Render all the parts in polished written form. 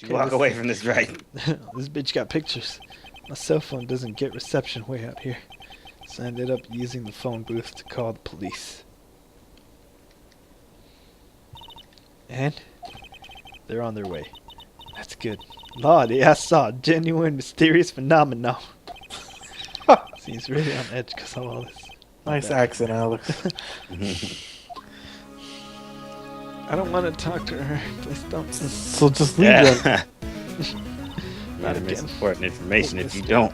Walk away from this, right? This bitch got pictures. My cell phone doesn't get reception way out here, so I ended up using the phone booth to call the police. And they're on their way. That's good. Lord, I saw a genuine mysterious phenomenon. He's really on edge because of all this. Nice accent, Alex. I don't want to talk to her. Please don't. So just leave them. Not You'd miss again. important information if you don't.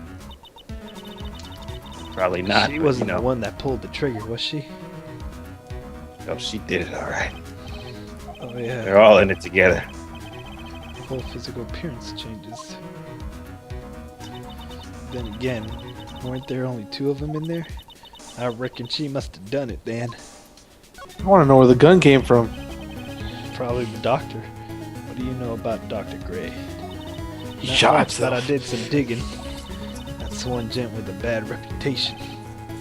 Probably not. She but, wasn't you know. the one that pulled the trigger, was she? Oh, she did it all right. Oh yeah. They're all in it together. The whole physical appearance changes. Then again, weren't there only 2 of them in there? I reckon she must have done it, Dan. I want to know where the gun came from. Probably the doctor. What do you know about Dr. Gray? He Not shot much, but I himself. did some digging. That's one gent with a bad reputation.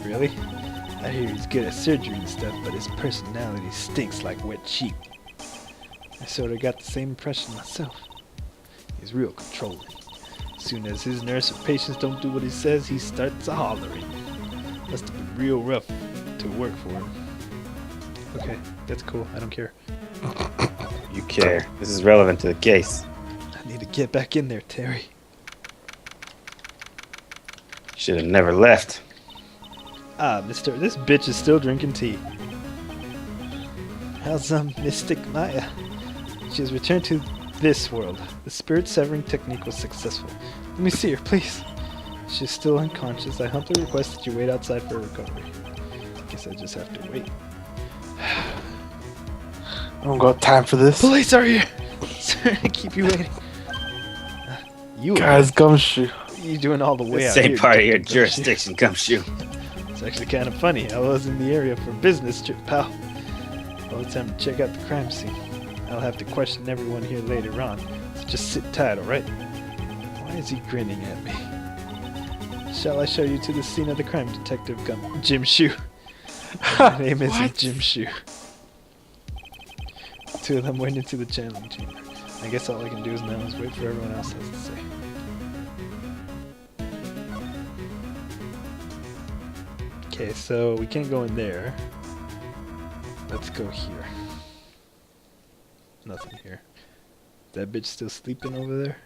Really? I hear he's good at surgery and stuff, but his personality stinks like wet sheep. I sort of got the same impression myself. He's real controlling. As soon as his nurse or patients don't do what he says, he starts a-hollering. Must have been real rough to work for him. Okay, that's cool. I don't care. You care. This is relevant to the case. I need to get back in there, Terry. Should have never left. Ah, mister, this bitch is still drinking tea. How's Mystic Maya? She has returned to this world. The spirit severing technique was successful. Let me see her, please. She's still unconscious. I humbly request that you wait outside for recovery. Guess I just have to wait. I don't got time for this. Police are here! Sorry to keep you waiting. You Guys, gumshoe. What are you doing all the way This out ain't here? part of your Don't you? jurisdiction, Gumshoe. It's actually kind of funny. I was in the area for a business trip, pal. Well, it's time to check out the crime scene. I'll have to question everyone here later on, so just sit tight, alright? Why is he grinning at me? Shall I show you to the scene of the crime, Detective Jim Shoe? My name isn't What? Jim Shoe. 2 of them went into the channeling chamber. I guess all I can do is now is wait for everyone else has to say. Okay, so we can't go in there. Let's go here. Nothing here. That bitch still sleeping over there?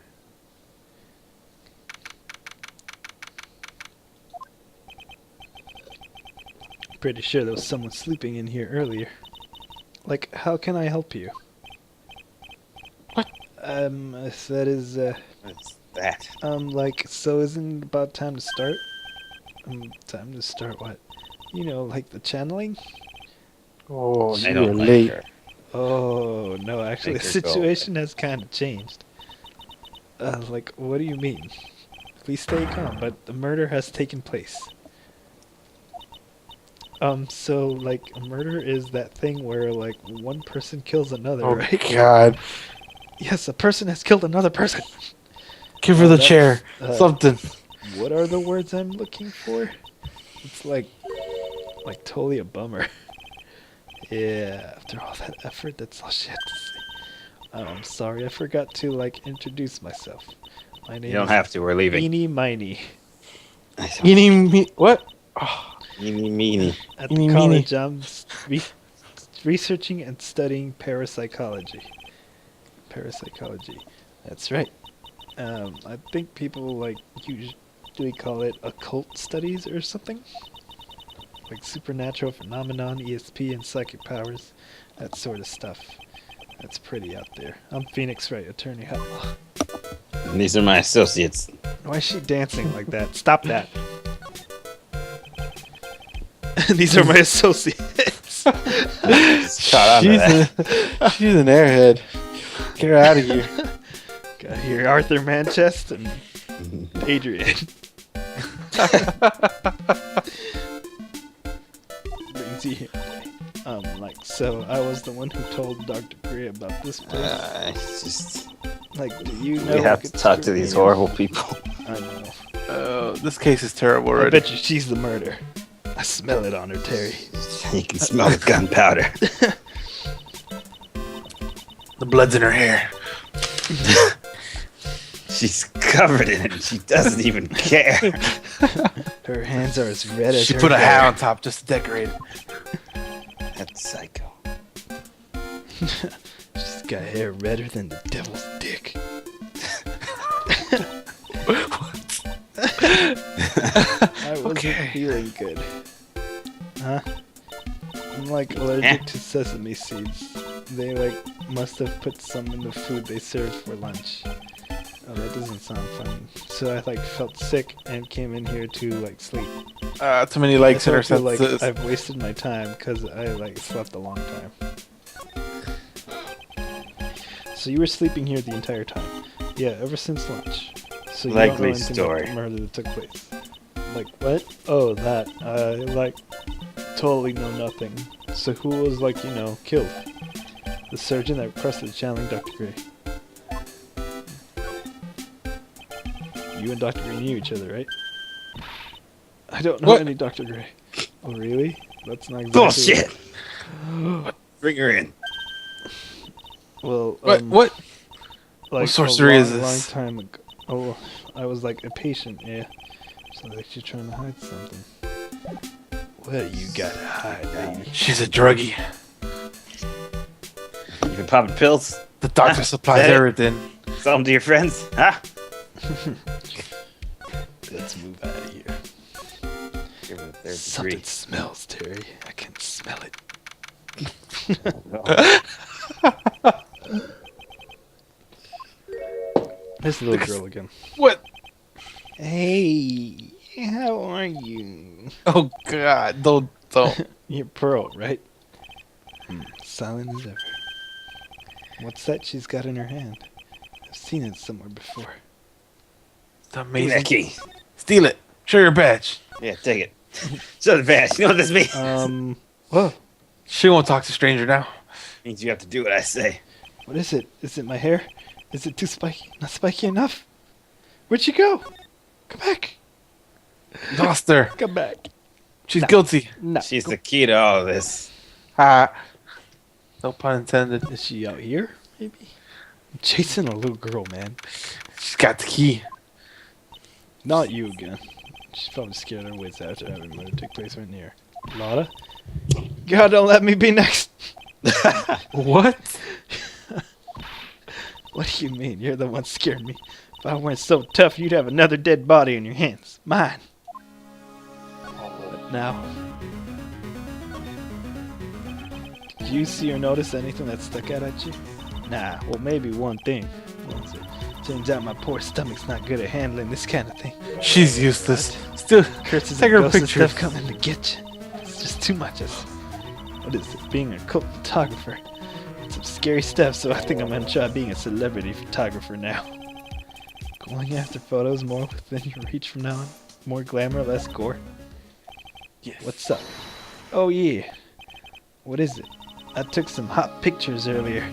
Pretty sure there was someone sleeping in here earlier. Like, how can I help you? What? If that is, What's that? like, so isn't it about time to start? Time to start what? You know, like the channeling? Oh, I you're don't like late. her. Oh, no, actually the Make her go situation has kind of changed. Like, what do you mean? Please stay calm, but the murder has taken place. So, like, a murder is that thing where, like, one person kills another, Oh, right? God. Yes, a person has killed another person. Give her the that's, chair. uh, Something. What are the words I'm looking for? It's like totally a bummer. Yeah, after all that effort, that's all she had to say. Oh, I'm sorry, I forgot to, like, introduce myself. My name You don't is have to. We're leaving. Eeny Miny. Eeny me. What? Oh, Eeny meeny. At Eeny the meeny. college, I'm researching and studying parapsychology. Parapsychology. That's right. I think people, like, usually call it occult studies or something. Like supernatural phenomenon, ESP, and psychic powers. That sort of stuff. That's pretty out there. I'm Phoenix Wright, attorney. And these are my associates. Why is she dancing like that? Stop that. These are my associates. Caught on to that. she's an airhead. Get her out of here. Got here Arthur Manchester and Adrian. Brings you here. Like, so I was the one who told Dr. Gray about this place. It's just Like, do you know? we have who to could talk to screw these me in? horrible people. I know. This case is terrible I already. bet you she's the murder. I smell it on her, Terry. You can smell the gunpowder. The blood's in her hair. She's covered in it and she doesn't even care. Her hands are as red as She her put a hair. hat on top just to decorate it. That's psycho. She's got hair redder than the devil's dick. I wasn't feeling good. Huh? I'm like allergic to sesame seeds. They like must have put some in the food they served for lunch. Oh, that doesn't sound fun. So I like felt sick and came in here to like sleep. Too many likes in I our feel like sentences. I've wasted my time because I like slept a long time. So you were sleeping here the entire time? Yeah, ever since lunch. So you don't know Likely anything story. about the murder that took place. Like what? Oh, that. I like totally know nothing. So who was like killed? The surgeon that requested channeling Dr. Gray. You and Dr. Gray knew each other, right? I don't know What? any Dr. Gray. Oh, really? That's not exactly Bullshit! Bring her in. Well, What? like sorcery a is long, this? long time ago. Oh, I was like a patient, yeah. So like you're trying to hide something. What you gotta hide, baby? She's a druggie. You been popping pills? The doctor supplies Say it. everything. Sell them to your friends? Huh? Let's move out of here. Give her the third Something degree. smells, Terry. I can smell it. There's the little girl again. What? Hey, how are you? Oh God! Don't. You're Pearl, right? Silent as ever. What's that she's got in her hand? I've seen it somewhere before. It's Give me that amazing. key. Steal it. Show your badge. Yeah, take it. Show the badge. You know what this means? Whoa, She won't talk to stranger now. Means you have to do what I say. what is it? Is it my hair? Is it too spiky? Not spiky enough? Where'd she go? Come back. Lost her. Come back. She's guilty. No. She's the key to all this. Ha. No pun intended. Is she out here? Maybe. I'm chasing a little girl, man. She's got the key. Not you again. She's probably scared her wits after having murder take place right near. Lotta? God, don't let me be next. What? What do you mean? You're the one scared me. If I weren't so tough, you'd have another dead body in your hands. Mine. What now? Did you see or notice anything that stuck out at you? Nah, well maybe one thing. What was it? Turns out my poor stomach's not good at handling this kind of thing. She's useless. Still, Curses take and her ghosts and pictures. stuff coming to get you. It's just too much. What is it? Being a cult photographer. It's some scary stuff, so I think I'm gonna try being a celebrity photographer now. Going after photos more within your reach from now on. More glamour, less gore. Yes. What's up? Oh yeah. What is it? I took some hot pictures earlier.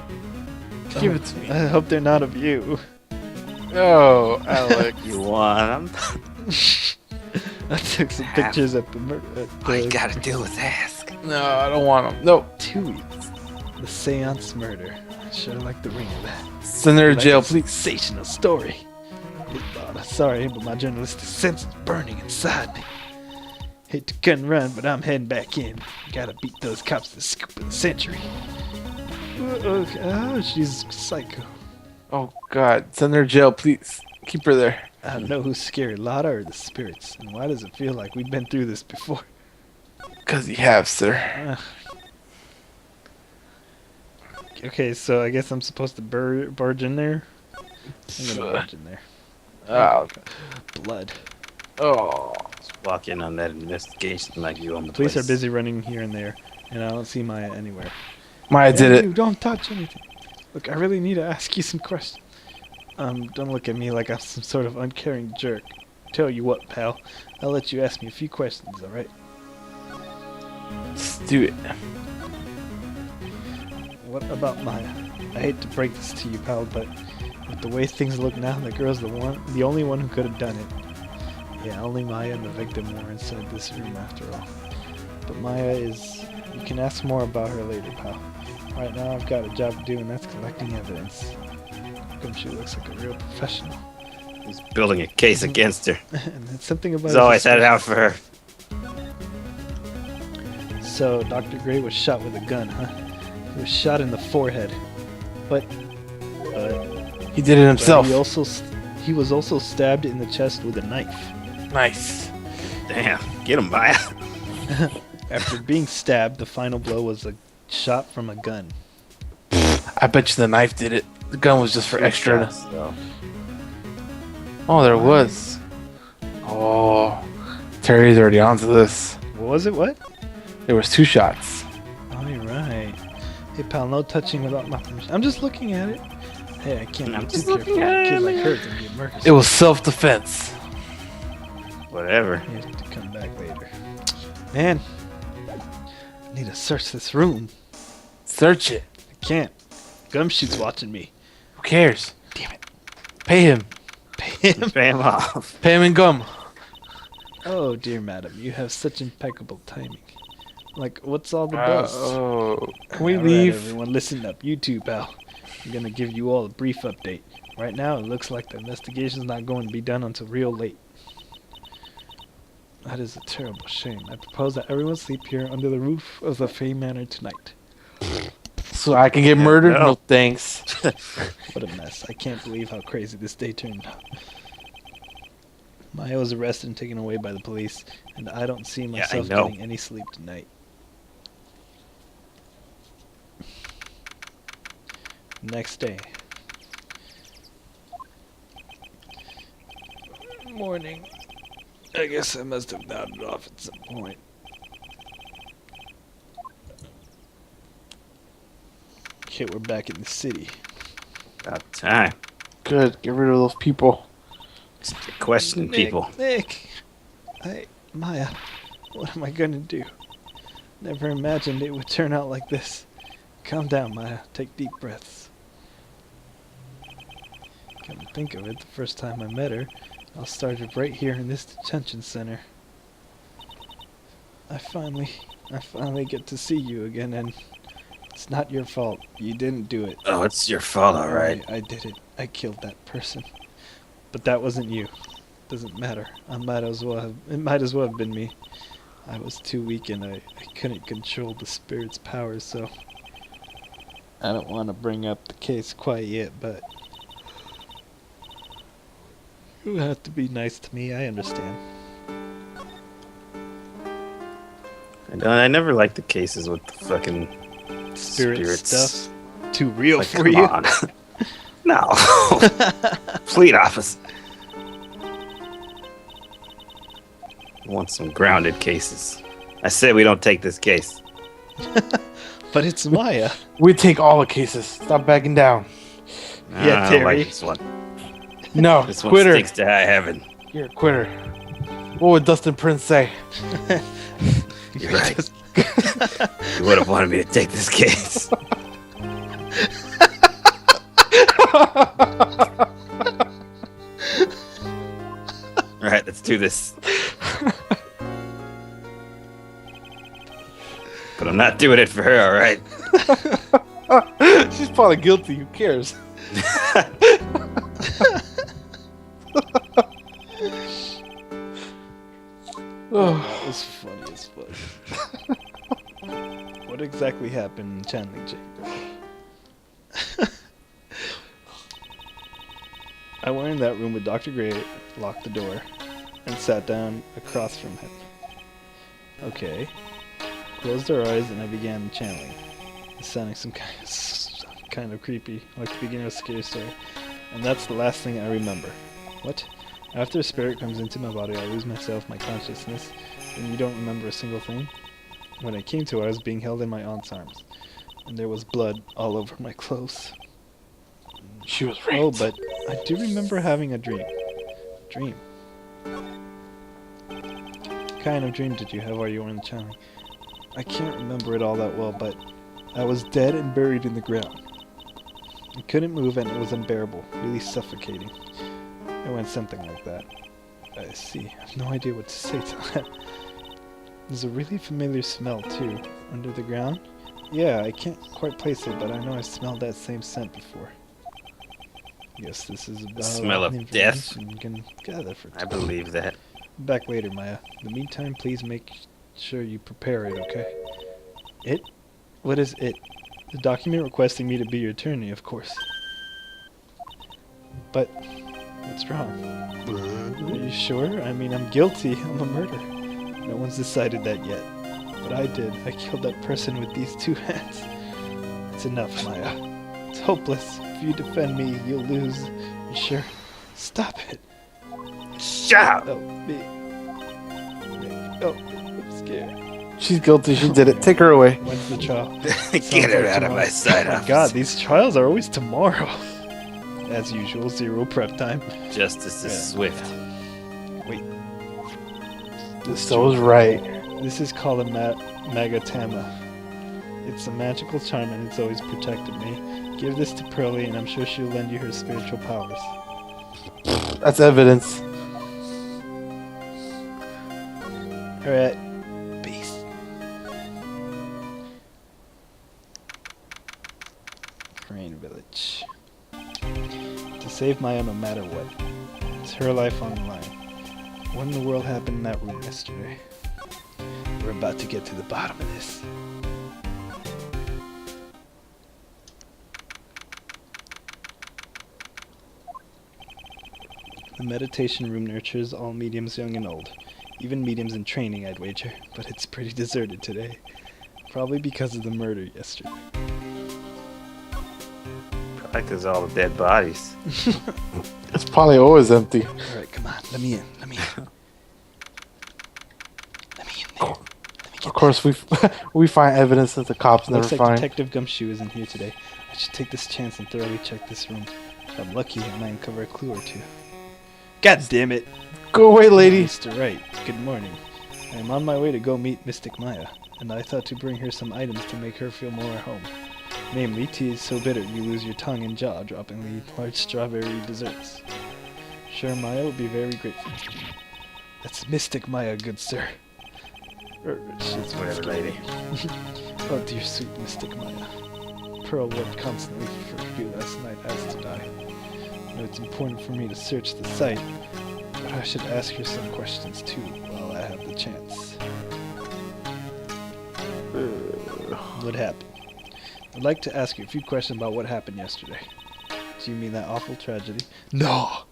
Give it to me. I hope they're not of you. Oh, Alec. You want them? I took some pictures at the All you gotta do is ask. No, I don't want them. No. 2 weeks. The seance murder. I sure like the ring of that. Send her to Like jail, a please. sensational story. Good thought. Sorry, but my journalistic sense is burning inside me. Hate to cut and run, but I'm heading back in. Gotta beat those cops to the scoop of the century. Oh, she's psycho. Oh God, send her to jail, please. Keep her there. I don't know who's scary, Lotta or the spirits. And why does it feel like we've been through this before? Cause you have, sir. Okay, so I guess I'm supposed to barge in there. I'm gonna barge in there. Oh. Blood. Oh. Just walk in on that investigation like you own the Police place. are busy running here and there, and I don't see Maya anywhere. Maya did Hey, it. you don't touch anything. Look, I really need to ask you some questions. Don't look at me like I'm some sort of uncaring jerk. Tell you what, pal. I'll let you ask me a few questions, alright? Let's do it. What about Maya? I hate to break this to you, pal, but with the way things look now, the girl's the only one who could have done it. Yeah, only Maya and the victim were inside this room after all. But Maya is... You can ask more about her later, pal. Right now, I've got a job to do, and that's collecting evidence. How come she looks like a real professional? He's building a case against her. And then something about He's his always had it out for her. So, Dr. Gray was shot with a gun, huh? He was shot in the forehead. But He did it himself. he was also stabbed in the chest with a knife. Nice. Damn, get him, Maya. After being stabbed, the final blow was a shot from a gun. I bet you the knife did it. The gun was just for extra. Shots, though. Oh, there was. Oh, Terry's already onto this. What was it? What? There was 2 shots. Oh, you're right. Hey, pal, no touching without my permission. I'm just looking at it. Hey, I can't I'm be just too careful. looking at Kids it, like man. her can get murdered. It was self-defense. Whatever. You have to come back later. Man, I need to search this room. Search it. I can't. Gumshoe's watching me. Who cares? Damn it. Pay him. Pay him. Pay him off. Pay him in gum. Oh, dear madam, you have such impeccable timing. Like, what's all the buzz? Oh, can we All right, leave? everyone, listen up. You too, pal. I'm gonna give you all a brief update. Right now, it looks like the investigation's not going to be done until real late. That is a terrible shame. I propose that everyone sleep here under the roof of the Fay Manor tonight. So I can get murdered? no. No thanks. What a mess. I can't believe how crazy this day turned out. Maya was arrested and taken away by the police, and I don't see myself know. getting any sleep tonight. Next day. Morning. I guess I must have nodded off at some point. Okay, we're back in the city. About time. Good. Get rid of those people. Just questioning people. Nick! Maya, what am I gonna do? Never imagined it would turn out like this. Calm down, Maya. Take deep breaths. Come to think of it, the first time I met her, I started right here in this detention center. I finally get to see you again, and it's not your fault. You didn't do it. Oh, it's your fault, all right. I did it. I killed that person. But that wasn't you. Doesn't matter. It might as well have been me. I was too weak and I couldn't control the spirit's powers, so I don't want to bring up the case quite yet, but you have to be nice to me, I understand. I never liked the cases with the fucking Spirit spirits. stuff. Too real Like, for come you. on. No. Fleet office. I want some grounded cases. I said we don't take this case. But it's Maya. We take all the cases. Stop backing down. Yeah, I don't like Terry. this one. No, This one quitter. stinks to high heaven. You're a quitter. What would Dustin Prince say? You're right. You would have wanted me to take this case. All right, let's do this. But I'm not doing it for her, all right? She's probably guilty. Who cares? That was funny as fuck. What exactly happened in Chanling Chamber? I went in that room with Dr. Gray, locked the door, and sat down across from him. Okay. Closed our eyes and I began channeling. It's sounding some kind of creepy, like the beginning of a scary story. And that's the last thing I remember. What? After a spirit comes into my body, I lose myself, my consciousness, and you don't remember a single thing? When I came to, I was being held in my aunt's arms, and there was blood all over my clothes. She was raped. Oh, but I do remember having a dream. Dream? What kind of dream did you have while you were in the channeling? I can't remember it all that well, but I was dead and buried in the ground. I couldn't move and it was unbearable, really suffocating. It went something like that. I see. I have no idea what to say to that. There's a really familiar smell, too. Under the ground? Yeah, I can't quite place it, but I know I smelled that same scent before. Guess this is about smell all of the death? information you can gather for I believe that. Back later, Maya. In the meantime, please make sure you prepare it, okay? It? What is it? The document requesting me to be your attorney, of course. But what's wrong? Are you sure? I mean, I'm guilty. I'm a murderer. No one's decided that yet. But I did. I killed that person with these 2 hands. It's enough, Maya. It's hopeless. If you defend me, you'll lose. You sure? Stop it. Shut up! Oh, me. Oh, I'm scared. She's guilty. She did it. Take her away. When's the trial? Get her out of my sight, Oh my officer. god, these trials are always tomorrow. As usual, 0 prep time. Justice is swift. Wait. So was right. This is called a Magatama. It's a magical charm and it's always protected me. Give this to Pearlie and I'm sure she'll lend you her spiritual powers. That's evidence. Alright. Peace. Crane Village. To save Maya no matter what. It's her life on the line. What in the world happened in that room yesterday? We're about to get to the bottom of this. The meditation room nurtures all mediums young and old. Even mediums in training, I'd wager. But it's pretty deserted today. Probably because of the murder yesterday. Probably because all the dead bodies. It's probably always empty. Alright, come on. Let me in. Let me in. Let me in there. Let me get Of course, we find evidence that the cops never Looks like find. Detective Gumshoe isn't here today. I should take this chance and thoroughly check this room. If I'm lucky, I might uncover a clue or 2. God damn it! Go away, lady. Mr. Wright, good morning. I am on my way to go meet Mystic Maya, and I thought to bring her some items to make her feel more at home. Namely, tea is so bitter you lose your tongue and jaw, dropping the large strawberry desserts. Sure, Maya will be very grateful. That's Mystic Maya, good sir. She's Whatever, lady. Oh, dear sweet Mystic Maya. Pearl worked constantly for you last night as did I. I know it's important for me to search the site, but I should ask her some questions too while I have the chance. What happened? I'd like to ask you a few questions about what happened yesterday. Do you mean that awful tragedy? No!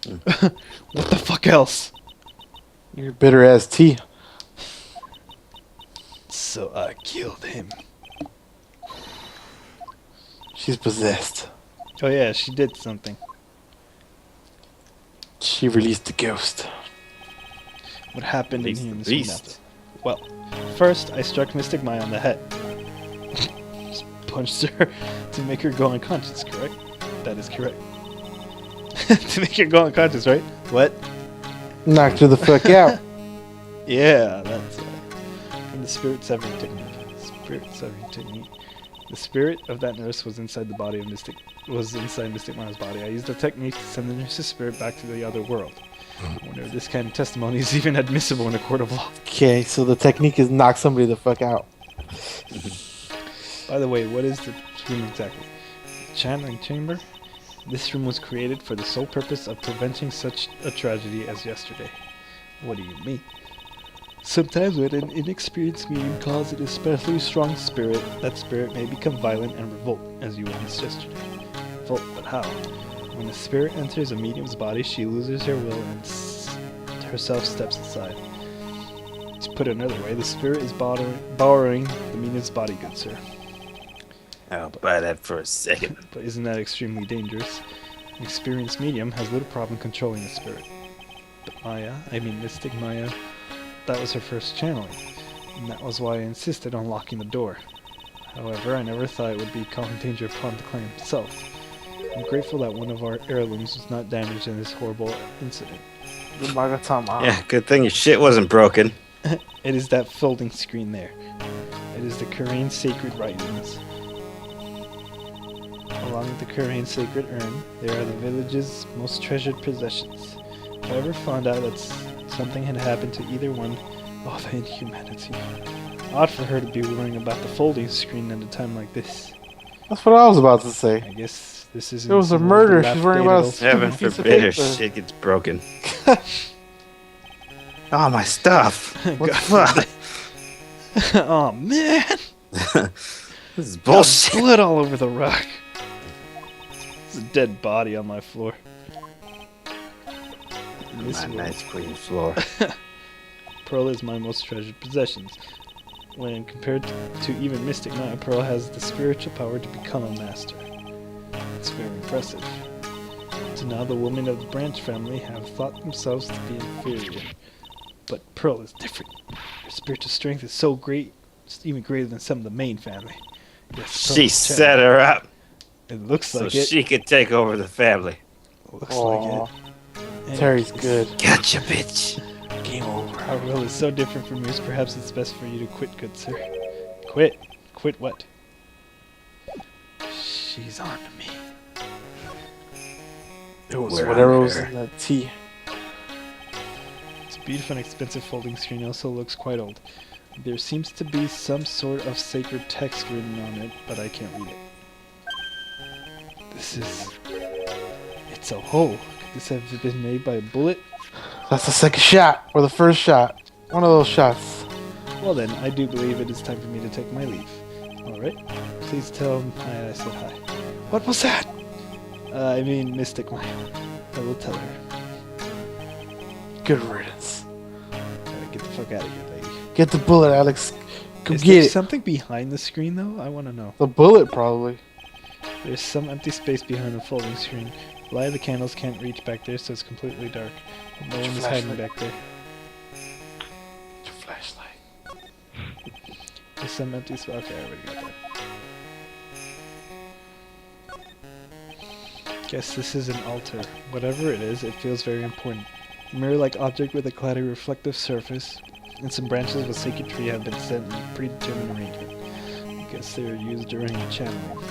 What the fuck else? Your bitter ass tea. So I killed him. She's possessed. Oh yeah, she did something. She released the ghost. What happened in Release here in the this room beast. after? Well, first I struck Mystic Maya on the head. Just punched her to make her go unconscious, correct? That is correct. To make her go unconscious, right? What? Knocked her the fuck out. Yeah, that's right. And the spirit severing technique. Spirit severing technique. The spirit of that nurse was inside the body of Mystic. Was inside Mystic Maya's body. I used the technique to send the nurse's spirit back to the other world. I wonder if this kind of testimony is even admissible in a court of law. Okay, so the technique is knock somebody the fuck out. By the way, what is the room exactly? Channeling chamber? This room was created for the sole purpose of preventing such a tragedy as yesterday. What do you mean? Sometimes when an inexperienced medium calls an especially strong spirit, that spirit may become violent and revolt, as you witnessed yesterday. Revolt, but how? When a spirit enters a medium's body, she loses her will and herself steps aside. To put it another way, the spirit is borrowing the medium's body, good sir. I'll buy that for a second. But isn't that extremely dangerous? An experienced medium has little problem controlling the spirit. But Mystic Maya, that was her first channeling, and that was why I insisted on locking the door. However, I never thought it would be calling danger upon the clan itself. I'm grateful that one of our heirlooms was not damaged in this horrible incident. The Magatama. Yeah, good thing your shit wasn't broken. It is that folding screen there. It is the Korean sacred writings. Along with the Korean sacred urn, they are the village's most treasured possessions. If I ever found out that something had happened to either one, oh, the inhumanity. Odd for her to be worrying about the folding screen at a time like this. That's what I was about to say. I guess This isn't. It was a murder. She's worrying about a Heaven stupid piece of forbid her paper. shit gets broken. Oh, my stuff. What the fuck? Oh man! This is bullshit. Got blood all over the rock. There's a dead body on my floor. This My one. nice clean floor. Pearl is my most treasured possessions. When compared to even Mystic Knight, Pearl has the spiritual power to become a master. It's very impressive. So now the women of the Branch family have thought themselves to be inferior. But Pearl is different. Her spiritual strength is so great, it's even greater than some of the main family. Yes, Pearl She is set her up It looks so like it. she could take over the family. Looks Aw. like it. And Terry's good. Gotcha, bitch. Game over. Our will is so different from yours. Perhaps it's best for you to quit, good sir. Quit? Quit what? She's on to me. It was We're whatever on was her. in that tea. It's a beautiful and expensive folding screen. Also looks quite old. There seems to be some sort of sacred text written on it, but I can't read it. This is... It's a hole. Could this have been made by a bullet? That's the second shot or the first shot. One of those shots. Well then, I do believe it is time for me to take my leave. Alright. Please tell him I said hi. What was that? I mean, Mystic Maya. I will tell her. Good riddance. Gotta get the fuck out of here, lady. Get the bullet, Alex. Go Is get there it. something behind the screen, though? I want to know. The bullet, probably. There's some empty space behind the folding screen. The light of the candles can't reach back there, so it's completely dark. No Get your one is hiding flashlight. back there. Get your flashlight. There's some empty space. Okay, I already got that. Guess this is an altar. Whatever it is, it feels very important. A mirror-like object with a cloudy reflective surface, and some branches of a sacred tree have been set in a predetermined arrangement. I guess they were used during channeling.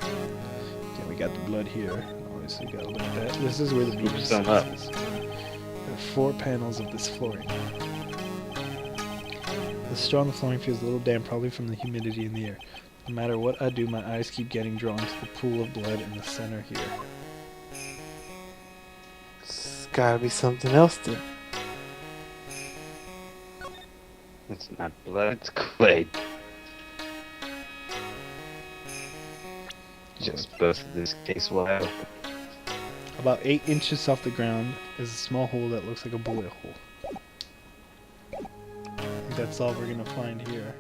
Okay, we got the blood here. Obviously, gotta look at that. This is where the meter some up. is. There are 4 panels of this flooring. The strong flooring feels a little damp, probably from the humidity in the air. No matter what I do, my eyes keep getting drawn to the pool of blood in the center here. It's gotta be something else then. It's not blood, it's clay. Just busted this case wide open. About 8 inches off the ground is a small hole that looks like a bullet hole. I think that's all we're gonna find here.